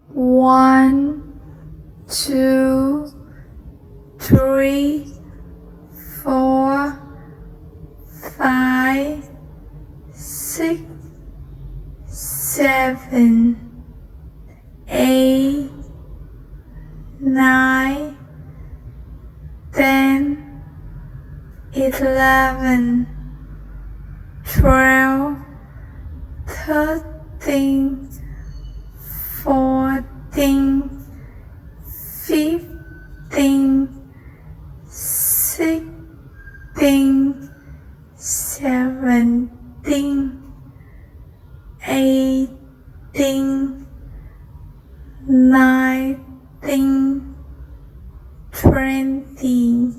1, 2, 3, 4, 5, 6, 7, 8, 9, 10, 11, 12, 13, 14, 15, 16, 17, 18, 19, 20,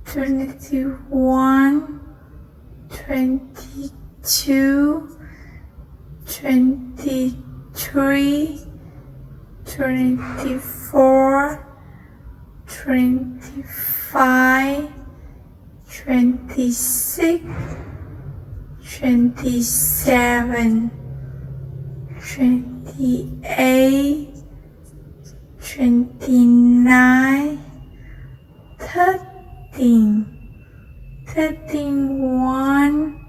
21, 22, 23, 24, 25, 26, 27, 28, 29, 30, 31,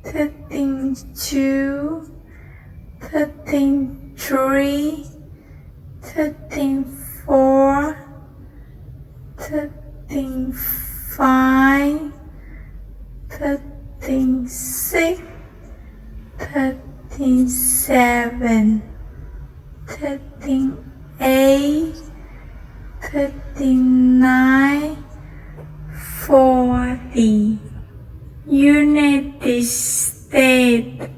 32, 33, 34, 35, 36, 37, 38, 39, 40. United States.